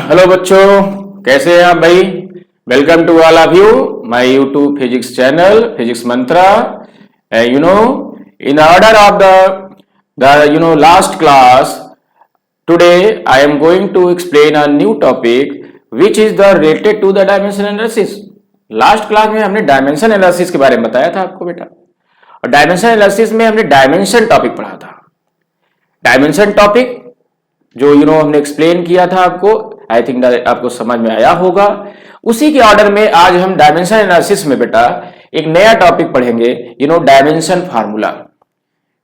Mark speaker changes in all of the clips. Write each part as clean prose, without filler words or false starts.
Speaker 1: Hello बच्चों, कैसे हैं आप भाई। Welcome to all of you my YouTube physics channel Physics Mantra. In order of the last class, today I am going to explain a new topic which is the related to the dimension analysis. Last class में हमने dimension analysis के बारे में बताया था आपको बेटा, और डायमेंशन एनालिसिस में हमने डायमेंशन टॉपिक पढ़ा था। डायमेंशन टॉपिक जो हमने एक्सप्लेन किया था आपको, आई थिंक आपको समझ में आया होगा। उसी के ऑर्डर में आज हम डायमेंशन एनालिसिस में बेटा एक नया टॉपिक पढ़ेंगे, dimension formula.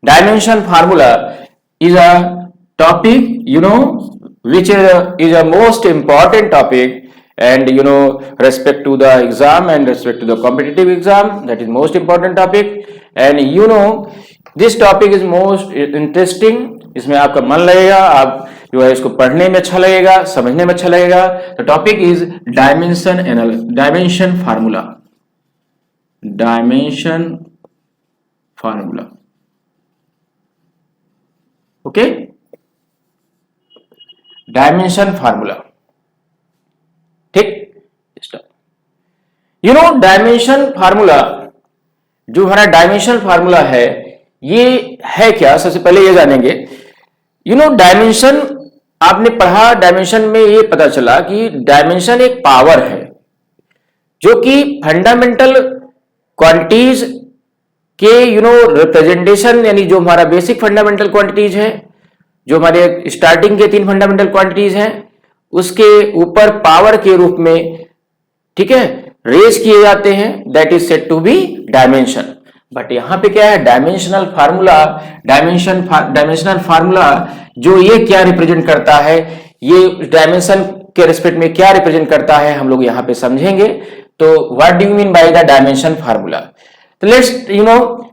Speaker 1: Dimension formula is a topic which is a most important topic, and respect to the exam and respect to the competitive exam, that is most important topic, and this topic is most interesting। इसमें आपका मन लगेगा, आप जो है इसको पढ़ने में अच्छा लगेगा, समझने में अच्छा लगेगा। तो topic is dimension formula. Dimension formula, okay, dimension formula, ठीक। डायमेंशन फार्मूला, जो हमारा डायमेंशन फार्मूला है ये है क्या, सबसे पहले ये जानेंगे। डायमेंशन आपने पढ़ा, डायमेंशन में ये पता चला कि डायमेंशन एक पावर है जो कि फंडामेंटल क्वांटिटीज के रिप्रेजेंटेशन, यानी जो हमारा बेसिक फंडामेंटल क्वांटिटीज है, जो हमारे स्टार्टिंग के 3 फंडामेंटल क्वांटिटीज हैं, उसके ऊपर पावर के रूप में, ठीक है, रेज किए जाते हैं। That is said to be dimension. But यहां पे क्या है, डायमेंशनल फार्मूला। डायमेंशनल फार्मूला जो ये क्या रिप्रेजेंट करता है, ये डायमेंशन के रिस्पेक्ट में क्या रिप्रेजेंट करता है, हम लोग यहां पे समझेंगे। तो what do you mean by the dimension formula. तो let's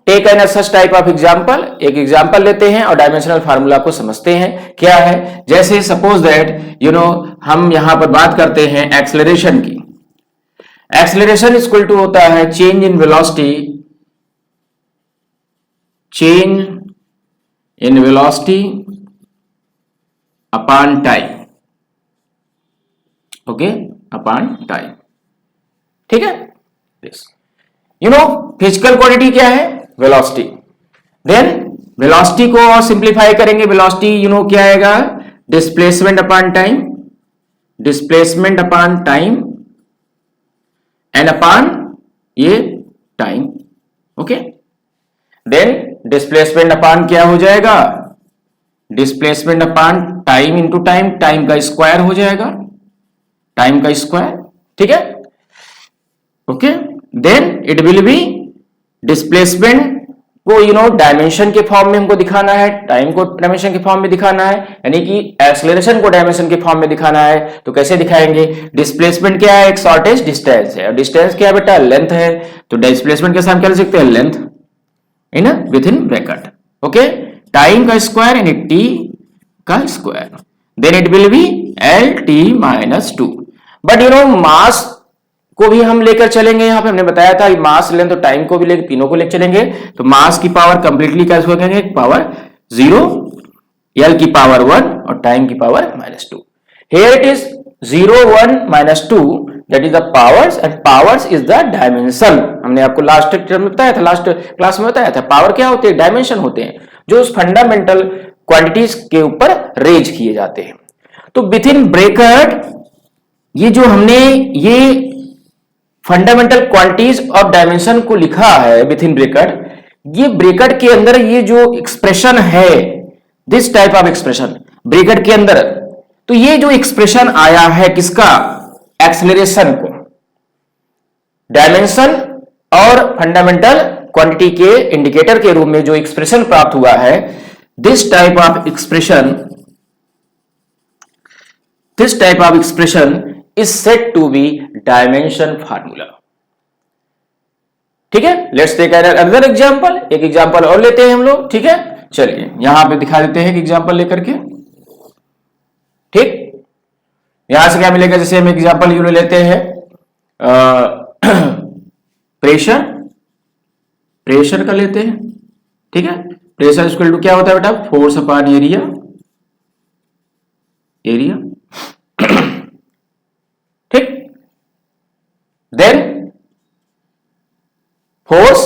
Speaker 1: take an such type of example. एक एग्जांपल लेते हैं और डायमेंशनल फार्मूला को समझते हैं क्या है। जैसे सपोज दैट हम यहां पर बात करते हैं एक्सेलरेशन की। एक्सेलरेशन इक्वल टू होता है change in velocity, change in velocity upon time, okay, upon time, ठीक है। फिजिकल क्वांटिटी क्या है, वेलोसिटी। देन वेलोसिटी को और सिंप्लीफाई करेंगे, वेलोसिटी क्या आएगा, displacement upon time, displacement upon time and upon ये time, okay. Then displacement upon क्या हो जाएगा, displacement upon time into time, time का स्क्वायर हो जाएगा, टाइम का स्क्वायर, ठीक है, okay. Then it will be displacement को डायमेंशन के फॉर्म में हमको दिखाना है, टाइम को डायमेंशन के फॉर्म में दिखाना है, यानी कि एक्सेलरेशन को डायमेंशन के फॉर्म में दिखाना है। तो कैसे दिखाएंगे, डिस्प्लेसमेंट क्या है, एक शॉर्टेज डिस्टेंस है, और डिस्टेंस क्या है बेटा, लेंथ है। तो डिस्प्लेसमेंट के साथ क्या लिख सकते हैं, length in within bracket, okay, time का स्क्वायर यानी टी का square. Then it will be L T minus 2। But mass को भी हम लेकर चलेंगे। यहां पे हमने बताया था मास, लेंथ और टाइम को भी लेकर, तीनों को लेकर चलेंगे। तो मास की पावर कंप्लीटली कैसे करेंगे, पावर 0, एल की पावर 1 और टाइम की power -2। Here it is 0, 1, -2, that is the powers, and powers is the dimension. हमने आपको लास्ट टर्म में बताया था, लास्ट क्लास में बताया था, पावर क्या होते हैं, डायमेंशन होते हैं, जो उस फंडामेंटल क्वांटिटीज के ऊपर रेज किए जाते हैं। तो विथ इन ब्रैकेट ये जो हमने ये फंडामेंटल क्वांटिटीज ऑफ डायमेंशन को लिखा है विथ इन ब्रैकेट, ये ब्रैकेट के अंदर ये जो एक्सप्रेशन है, this type of expression bracket के अंदर, तो ये जो एक्सप्रेशन आया है किसका, एक्सेलरेशन को, डायमेंशन और फंडामेंटल क्वांटिटी के इंडिकेटर के रूप में जो एक्सप्रेशन प्राप्त हुआ है, this type of expression is said to be dimension formula, ठीक है। Let's take another example. एक एग्जांपल और लेते हैं हम लोग, ठीक है। चलिए यहां पे दिखा देते हैं एग्जांपल लेकर के, ठीक। यहां से क्या मिलेगा, जैसे हम एग्जांपल लेते हैं प्रेशर का लेते हैं, ठीक है। प्रेशर इक्वल टू क्या होता है बेटा, force upon area, then force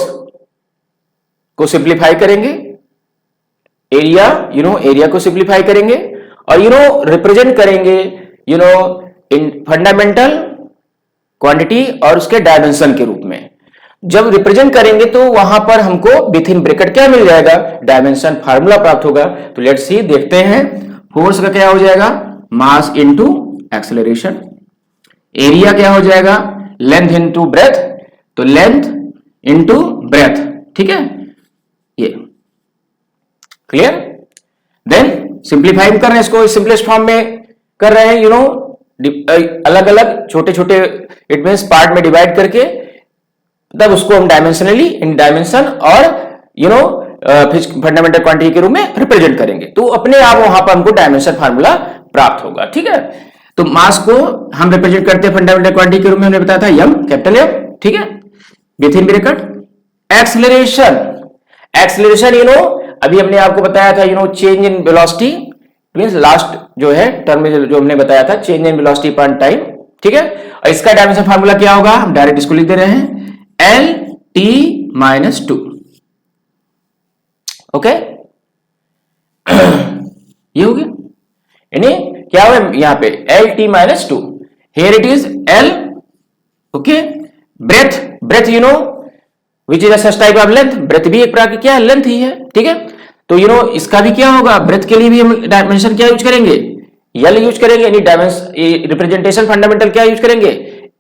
Speaker 1: को सिंप्लीफाई करेंगे, एरिया एरिया को सिंप्लीफाई करेंगे और रिप्रेजेंट करेंगे इन फंडामेंटल क्वांटिटी और उसके डायमेंशन के रूप में। जब रिप्रेजेंट करेंगे तो वहां पर हमको विथ इन ब्रैकेट क्या मिल जाएगा, डायमेंशन फार्मूला प्राप्त होगा। तो लेट्स सी, देखते हैं। फोर्स का क्या हो जाएगा, मास इनटू एक्सेलरेशन। एरिया क्या हो जाएगा, लेंथ इनटू ब्रेथ, तो लेंथ इनटू ब्रेथ, ठीक है, ये क्लियर। देन सिंप्लीफाई कर रहे हैं इसको, सिंपलेस्ट फॉर्म में कर रहे हैं, अलग अलग छोटे छोटे इट मींस पार्ट में डिवाइड करके, तब उसको हम डायमेंशनली इन डायमेंशन और फंडामेंटल क्वांटिटी के रूप में रिप्रेजेंट करेंगे। तो अपने आप वहां पर हमको डायमेंशन फार्मूला प्राप्त होगा, ठीक है। तो मास को हम रिप्रेजेंट करते हैं फंडामेंटल क्वांटिटी के रूप में, हमने बताया था एम, कैपिटल एम, ठीक है, with in bracket. Acceleration, acceleration अभी हमने आपको बताया था change in velocity means last जो है टर्म में जो हमने बताया था, चेंज इन वेलोसिटी पर टाइम, ठीक है। और इसका डायमेंशन फार्मूला क्या होगा, हम डायरेक्ट इसको लिख दे रहे हैं, एल टी माइनस 2, ओके। ये हो गया, यानी क्या हुआ यहां पे L T minus 2, here it is L, okay. Breadth, breadth which is such type of length, breadth भी एक प्रकार की क्या है, लेंथ ही है, ठीक है। तो इसका भी क्या होगा, ब्रेथ के लिए भी हम डायमेंशन क्या यूज करेंगे, एल यूज करेंगे, यानी डायमेंशन रिप्रेजेंटेशन फंडामेंटल क्या यूज करेंगे,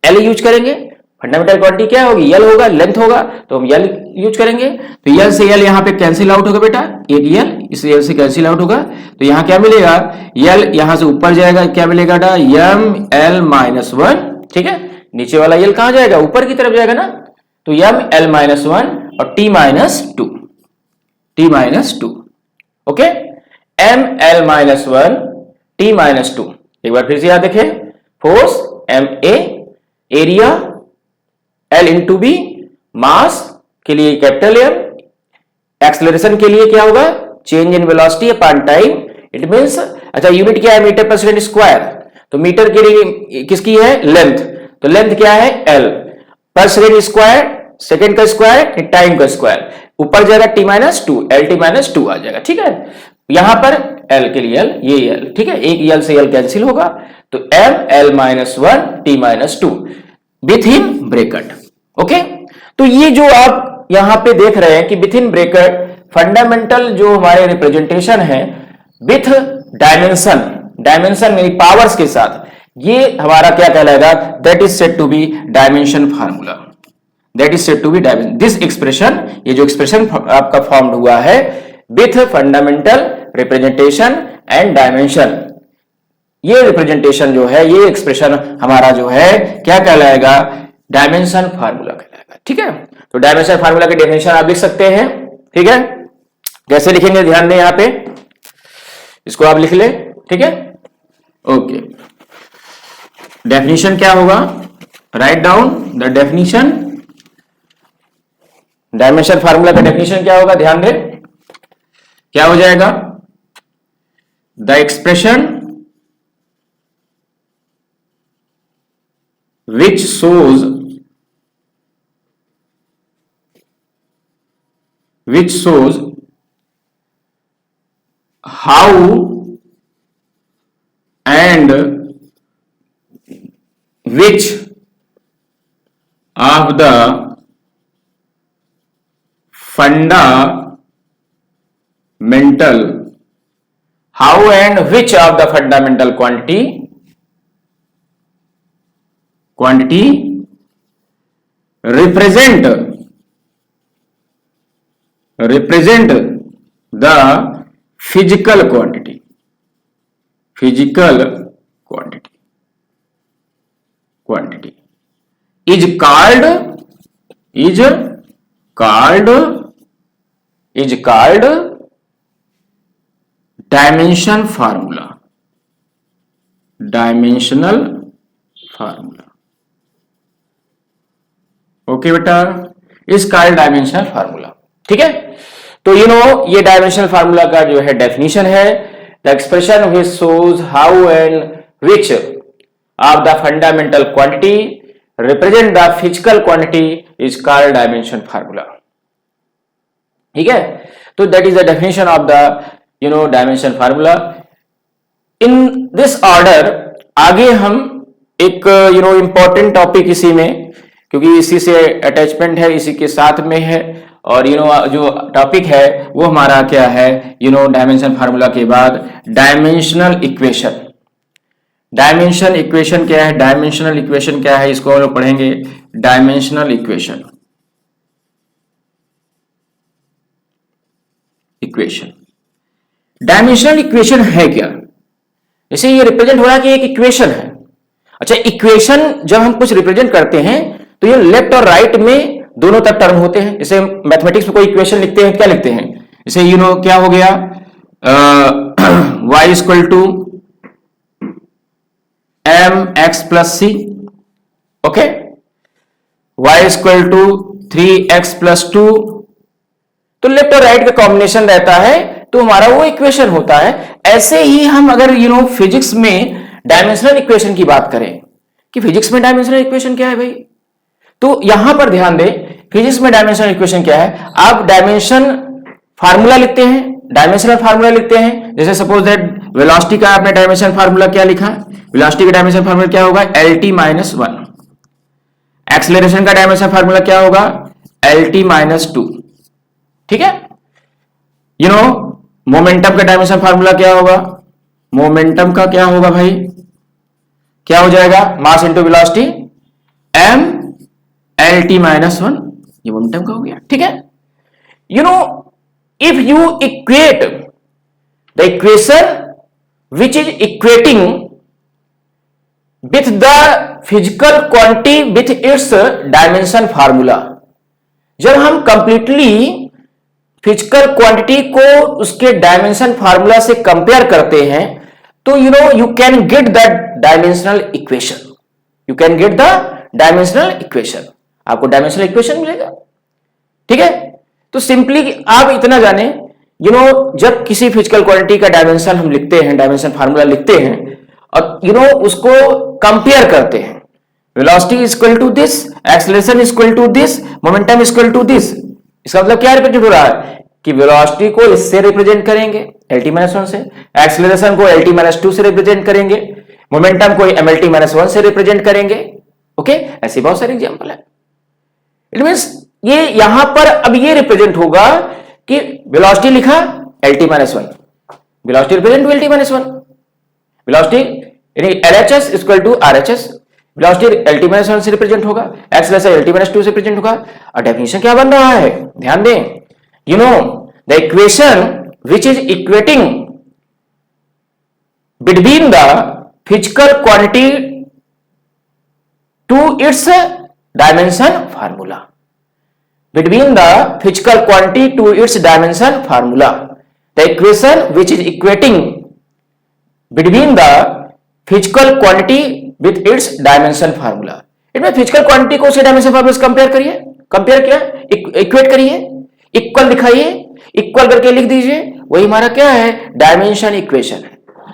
Speaker 1: एल यूज करेंगे। फंडामेंटल क्वांटिटी क्या होगी, एल होगा, लेंथ होगा, तो हम एल यूज करेंगे। तो एल से एल यहां पे कैंसिल आउट होगा बेटा, एक एल इस एल से कैंसिल आउट होगा, तो यहां क्या मिलेगा, एल यहां से ऊपर जाएगा, क्या मिलेगा एम एल माइनस 1, ठीक है। नीचे वाला एल कहां जाएगा, ऊपर की तरफ जाएगा ना, तो एम एल माइनस 1 और T minus 2, T minus 2, okay. M L minus 1 T minus 2, एक बार फिर से याद देखें, force M A, area L into B, mass के लिए कैपिटल एम, एक्सेलरेशन के लिए क्या होगा, change in velocity upon time, it means अच्छा यूनिट क्या है, मीटर पर सेकंड स्क्वायर, तो मीटर के लिए किसकी है, लेंथ, तो लेंथ क्या है एल, पर सेकंड स्क्वायर, सेकंड का स्क्वायर टाइम का स्क्वायर, ऊपर जाएगा T minus 2, L T minus 2 आ जाएगा, ठीक है। यहां पर एल के लिए एल, ये एल, ठीक है, एक एल से एल कैंसिल होगा, तो M L minus 1 T minus 2 within bracket, okay. तो ये जो आप यहां पे देख रहे हैं कि विथ इन ब्रैकेट फंडामेंटल जो हमारे रिप्रेजेंटेशन है विथ डायमेंशन, डायमेंशन में पावर्स के साथ, ये हमारा क्या कहलाएगा, that is said to be dimension formula, that is said to be dimension. This expression, ये जो एक्सप्रेशन आपका फॉर्म्ड हुआ है with fundamental representation and dimension, ये रिप्रेजेंटेशन जो है, ये एक्सप्रेशन हमारा जो है क्या कहलाएगा, डायमेंशन फार्मूला कहलाएगा, ठीक है। तो डायमेंशन फार्मूला की डेफिनेशन आप लिख सकते हैं, ठीक है। कैसे लिखेंगे, ध्यान दें यहां पे, इसको आप लिख ले, ठीक है, ओके। डेफिनेशन क्या होगा, write down the definition, dimension formula का डेफिनेशन क्या होगा, ध्यान दें, क्या हो जाएगा, the expression which shows how and which of the fundamental, how and which of the fundamental quantity represent the physical quantity is called dimension formula, dimensional formula, okay बेटा, इस कॉल्ड डायमेंशनल फार्मूला, ठीक है। तो ये dimensional formula का जो है definition है, the expression which shows how and which of the fundamental quantity represent the physical quantity is called dimension formula. ठीक है, तो that is the definition of the dimension formula. In this order आगे हम एक important topic इसी में, क्योंकि इसी से attachment है, इसी के साथ में है, और जो टॉपिक है वो हमारा क्या है, डायमेंशन फार्मूला के बाद डायमेंशनल इक्वेशन. डायमेंशन इक्वेशन क्या है, डायमेंशनल इक्वेशन क्या है, इसको हम लोग पढ़ेंगे. डायमेंशनल इक्वेशन, डायमेंशनल इक्वेशन है क्या? जैसे ये रिप्रेजेंट हो रहा है कि एक इक्वेशन है. अच्छा, इक्वेशन जब हम कुछ रिप्रेजेंट करते हैं तो ये लेफ्ट और राइट में दोनों तरफ टर्म होते हैं. जैसे मैथमेटिक्स में कोई इक्वेशन लिखते हैं, क्या लिखते हैं? जैसे क्या हो गया, y equal to mx plus c. Okay, y equal to 3x plus 2. तो लेफ्ट और राइट का कॉम्बिनेशन रहता है, तो हमारा वो इक्वेशन होता है. ऐसे ही हम अगर फिजिक्स में डायमेंशनल इक्वेशन की बात करें कि फिजिक्स में डायमेंशनल इक्वेशन क्या है भाई, तो यहां पर ध्यान दें, फिजिक्स में डायमेंशनल इक्वेशन क्या है. आप डायमेंशन फार्मूला लिखते हैं, डायमेंशनल फार्मूला लिखते हैं. जैसे सपोज दैट वेलोसिटी का आपने डायमेंशन फार्मूला क्या लिखा, वेलोसिटी का डायमेंशन फार्मूला क्या होगा, lt माइनस 1. एक्सेलरेशन का डायमेंशन फार्मूला क्या होगा, lt माइनस 2. ठीक है, मोमेंटम का डायमेंशन फार्मूला क्या होगा, मोमेंटम का क्या होगा भाई, क्या हो जाएगा, mass into velocity m lt minus 1. ये मोमेंटम का हो गया. ठीक है, if you equate the equation which is equating with the physical quantity with its dimension formula, जब हम कंप्लीटली फिजिकल क्वांटिटी को उसके डायमेंशन फार्मूला से कंपेयर करते हैं, तो you can get the dimensional equation. You can get the dimensional equation, आपको dimensional equation मिलेगा. ठीक है, तो सिंपली आप इतना जाने, जब किसी फिजिकल क्वांटिटी का डायमेंशन हम लिखते हैं, डायमेंशन फार्मूला लिखते हैं, और उसको कंपेयर करते हैं, velocity is equal to this, acceleration is equal to this, momentum is equal to this. इसका मतलब क्या रिप्रेजेंट हो रहा है कि वेलोसिटी को इससे रिप्रेजेंट करेंगे lt-1 से, एक्सेलरेशन को lt-2 से रिप्रेजेंट करेंगे, मोमेंटम को mlt-1 से रिप्रेजेंट करेंगे. ओके, ऐसे बहुत सारे एग्जांपल है. इट मींस ये यहां पर अब ये रिप्रेजेंट होगा कि वेलोसिटी लिखा lt-1, velocity represent lt-1, velocity यानी LHS equal to RHS, velocity lt-1 से रिप्रेजेंट होगा, एक्सेलरेशन lt-2 से रिप्रेजेंट होगा. और डेफिनेशन क्या बन रहा है, ध्यान दें, the equation which is equating between the physical quantity to its dimension formula, between the physical quantity to its dimension formula, the equation which is equating between the physical quantity with its dimension formula. इसमें physical quantity को उसे dimension formula से compare करिए, compare किया, equate करिए, equal दिखाइए, equal करके लिख दीजिए, वही हमारा क्या है, डायमेंशन इक्वेशन है.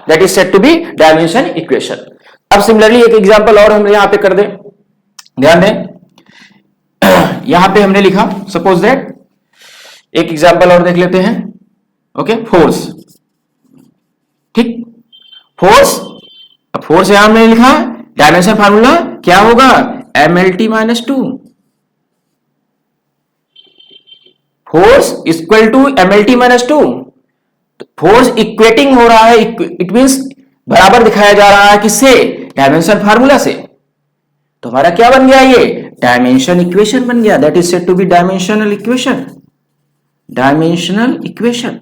Speaker 1: That is said to be dimension equation. अब सिमिलरली एक एग्जांपल और हम यहां पे कर दें, ध्यान दें, यहां पे हमने लिखा सपोज दैट, एक एग्जांपल और देख लेते हैं. Okay, force. ठीक, फोर्स, अब फोर्स यहां हमने लिखा, डायमेंशन फार्मूला क्या होगा, mlt-2. Force equal to mlt-2. Force equating हो रहा है, इट मींस बराबर दिखाया जा रहा है किससे, डायमेंशन फार्मूला से. तो हमारा क्या बन गया, ये डायमेंशन इक्वेशन बन गया. That is said to be dimensional equation, dimensional equation.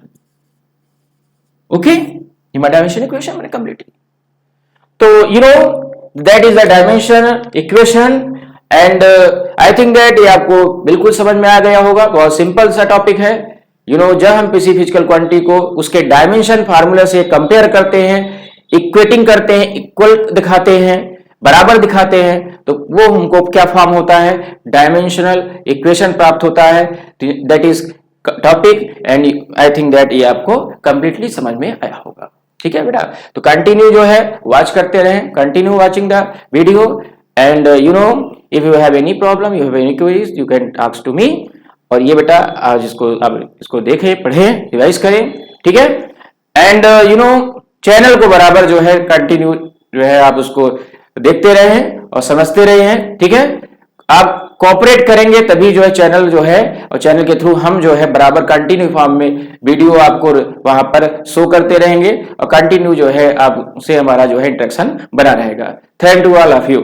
Speaker 1: Okay, ये हमारा डायमेंशन इक्वेशन मैंने कंप्लीट. तो that is the dimension equation. And I think that ये आपको बिल्कुल समझ में आ गया होगा. बहुत सिंपल सा टॉपिक है. जब हम किसी फिजिकल क्वांटिटी को उसके डायमेंशन फार्मूला से कंपेयर करते हैं, इक्वेटिंग करते हैं, इक्वल दिखाते हैं, बराबर दिखाते हैं, तो वो हमको क्या फॉर्म होता है, डायमेंशनल इक्वेशन प्राप्त होता है. That is topic. And I think that ये आपको कंप्लीटली समझ में आया होगा. ठीक है बेटा, तो कंटिन्यू जो है वॉच करते रहें, continue watching the video. And if you have any problem, you have any queries, you can ask to me. और ये बेटा आज इसको देखें, पढ़ें, रिवाइज करें, ठीक है। एंड चैनल को बराबर जो है कंटिन्यू जो है आप उसको देखते रहे और समझते रहे हैं, ठीक है। आप कोऑपरेट करेंगे तभी जो है चैनल जो है, और चैनल के थ्रू हम जो है बराबर कंटिन्यू फॉर्म में वीडियो आपको वहां पर शो करते रहेंगे और कंटिन्यू जो है आपसे हमारा जो है इंटरेक्शन बना रहेगा। Thank you all of you.